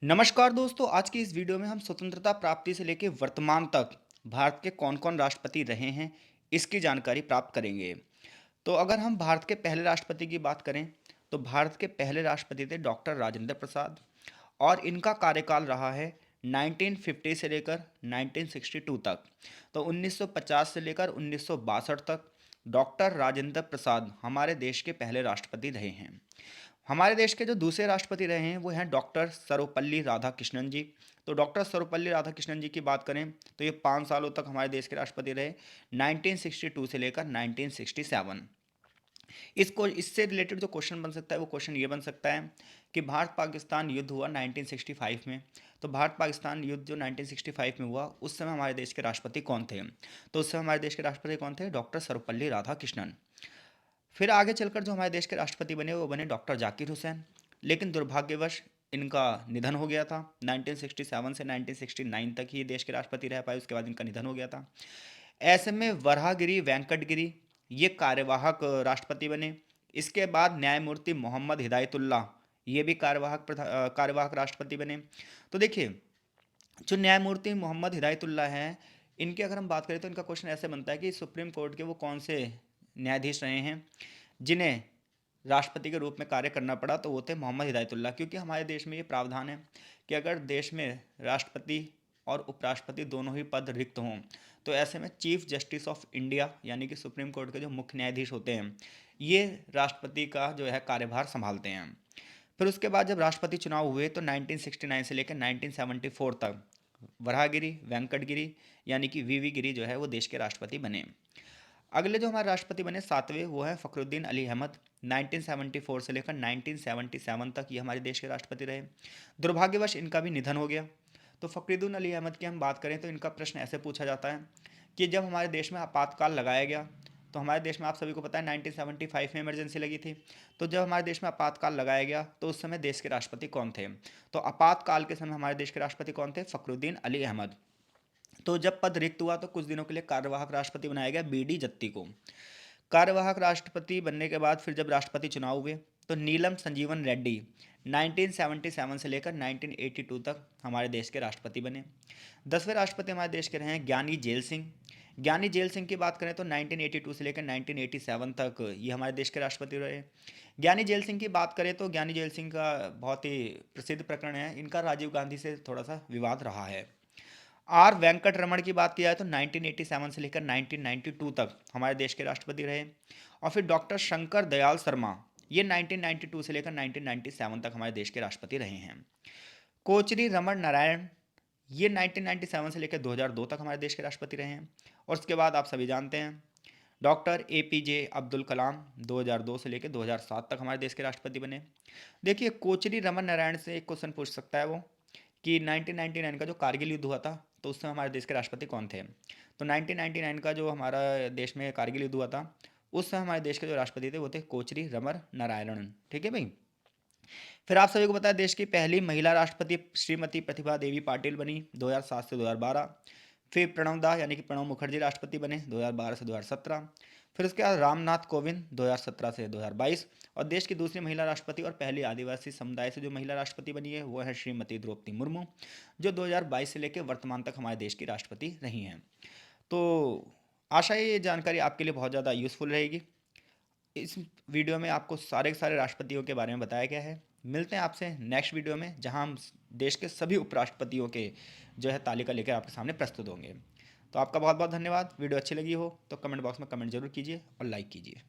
नमस्कार दोस्तों, आज की इस वीडियो में हम स्वतंत्रता प्राप्ति से लेकर वर्तमान तक भारत के कौन-कौन राष्ट्रपति रहे हैं, इसकी जानकारी प्राप्त करेंगे। तो अगर हम भारत के पहले राष्ट्रपति की बात करें, तो भारत के पहले राष्ट्रपति थे डॉक्टर राजेंद्र प्रसाद और इनका कार्यकाल रहा है 1950 से लेकर 1962 तक। तो 1950 से लेकर 1962 तक डॉक्टर राजेंद्र प्रसाद हमारे देश के पहले राष्ट्रपति रहे हैं। हमारे देश के जो दूसरे राष्ट्रपति रहे हैं वो हैं डॉक्टर सर्वपल्ली राधाकृष्णन जी। तो डॉक्टर सर्वपल्ली राधाकृष्णन जी की बात करें तो ये 5 सालों तक हमारे देश के राष्ट्रपति रहे, 1962 से लेकर 1967। इसको इससे रिलेटेड जो क्वेश्चन बन सकता है वो क्वेश्चन ये बन सकता है कि भारत पाकिस्तान युद्ध हुआ 1965 में। तो भारत पाकिस्तान युद्ध जो 1965 में हुआ उस समय हमारे देश के राष्ट्रपति कौन थे? तो उस समय हमारे देश के राष्ट्रपति कौन थे? डॉक्टर सर्वपल्ली राधाकृष्णन। फिर आगे चलकर जो हमारे देश के राष्ट्रपति बने वो बने डॉक्टर जाकिर हुसैन, लेकिन दुर्भाग्यवश इनका निधन हो गया था। 1967 से 1969 तक ही देश के राष्ट्रपति रह पाए, उसके बाद इनका निधन हो गया था। ऐसे में वराहगिरी वेंकटगिरी ये कार्यवाहक राष्ट्रपति बने। इसके बाद न्यायमूर्ति मोहम्मद हिदायतुल्लाह ये भी कार्यवाहक राष्ट्रपति बने। तो देखिए, जो न्यायमूर्ति मोहम्मद हिदायतुल्लाह हैं, इनकी अगर हम बात करें तो इनका क्वेश्चन ऐसे बनता है कि सुप्रीम कोर्ट के वो कौन से न्यायाधीश रहे हैं जिन्हें राष्ट्रपति के रूप में कार्य करना पड़ा? तो वो थे मोहम्मद हिदायतुल्लाह, क्योंकि हमारे देश में ये प्रावधान है कि अगर देश में राष्ट्रपति और उपराष्ट्रपति दोनों ही पद रिक्त हों तो ऐसे में चीफ जस्टिस ऑफ इंडिया यानी कि सुप्रीम कोर्ट के जो मुख्य न्यायाधीश होते हैं ये राष्ट्रपति का जो है कार्यभार संभालते हैं। फिर उसके बाद जब राष्ट्रपति चुनाव हुए तो 1969 से लेकर 1974 तक वराहगिरी वेंकटगिरी यानी कि वीवी गिरी जो है वो देश के राष्ट्रपति बने। अगले जो हमारे राष्ट्रपति बने सातवें वो हैं फ़खरुद्दीन अली अहमद। 1974 से लेकर 1977 तक ये हमारे देश के राष्ट्रपति रहे। दुर्भाग्यवश इनका भी निधन हो गया। तो फ़खरुद्दीन अली अहमद की हम बात करें तो इनका प्रश्न ऐसे पूछा जाता है कि जब हमारे देश में आपातकाल लगाया गया, तो हमारे देश में आप सभी को पता है 1975 में इमरजेंसी लगी थी। तो जब हमारे देश में आपातकाल लगाया गया तो उस समय देश के राष्ट्रपति कौन थे? तो आपातकाल के समय हमारे देश के राष्ट्रपति कौन थे? फ़खरुद्दीन अली अहमद। तो जब पद रिक्त हुआ तो कुछ दिनों के लिए कार्यवाहक राष्ट्रपति बनाया गया बीडी जत्ती को। कार्यवाहक राष्ट्रपति बनने के बाद फिर जब राष्ट्रपति चुनाव हुए तो नीलम संजीवन रेड्डी 1977 से लेकर 1982 तक हमारे देश के राष्ट्रपति बने। 10वें राष्ट्रपति हमारे देश के रहे हैं ज्ञानी जेल सिंह। ज्ञानी जेल सिंह की बात करें तो 1982 से लेकर 1987 तक ये हमारे देश के राष्ट्रपति रहे। ज्ञानी जेल सिंह की बात करें तो ज्ञानी जेल सिंह का बहुत ही प्रसिद्ध प्रकरण है, इनका राजीव गांधी से थोड़ा सा विवाद रहा है। आर वेंकट रमन की बात की जाए तो 1987 से लेकर 1992 तक हमारे देश के राष्ट्रपति रहे। और फिर डॉक्टर शंकर दयाल शर्मा ये 1992 से लेकर 1997 तक हमारे देश के राष्ट्रपति रहे हैं। कोचरी रमन नारायण ये 1997 से लेकर 2002 तक हमारे देश के राष्ट्रपति रहे हैं। और उसके बाद आप सभी जानते हैं डॉक्टर एपीजे अब्दुल कलाम 2002 से लेकर 2007 तक हमारे देश के राष्ट्रपति बने। देखिए, कोचरी रमन नारायण से एक क्वेश्चन पूछ सकता है वो कि 1999 का जो कारगिल युद्ध हुआ था तो उस समय हमारे देश के राष्ट्रपति कौन थे? तो 1999 का जो हमारा देश में कारगिल युद्ध हुआ था उस समय हमारे देश के जो राष्ट्रपति थे वो थे कोचरी रमन नारायणन। ठीक है भाई। फिर आप सभी को पता है देश की पहली महिला राष्ट्रपति श्रीमती प्रतिभा देवी पाटिल बनी 2007 से 2012। फिर प्रणव दा यानी कि प्रणब मुखर्जी राष्ट्रपति बने 2012 से 2017। फिर उसके बाद रामनाथ कोविंद 2017 से 2022। और देश की दूसरी महिला राष्ट्रपति और पहली आदिवासी समुदाय से जो महिला राष्ट्रपति बनी है वो है श्रीमती द्रौपदी मुर्मू, जो 2022 से लेकर वर्तमान तक हमारे देश की राष्ट्रपति रही हैं। तो आशा है ये जानकारी आपके लिए बहुत ज़्यादा यूज़फुल रहेगी। इस वीडियो में आपको सारे के सारे राष्ट्रपतियों के बारे में बताया गया है। मिलते हैं आपसे नेक्स्ट वीडियो में जहां हम देश के सभी उपराष्ट्रपतियों के जो है तालिका लेकर आपके सामने प्रस्तुत होंगे। तो आपका बहुत बहुत धन्यवाद। वीडियो अच्छी लगी हो तो कमेंट बॉक्स में कमेंट जरूर कीजिए और लाइक कीजिए।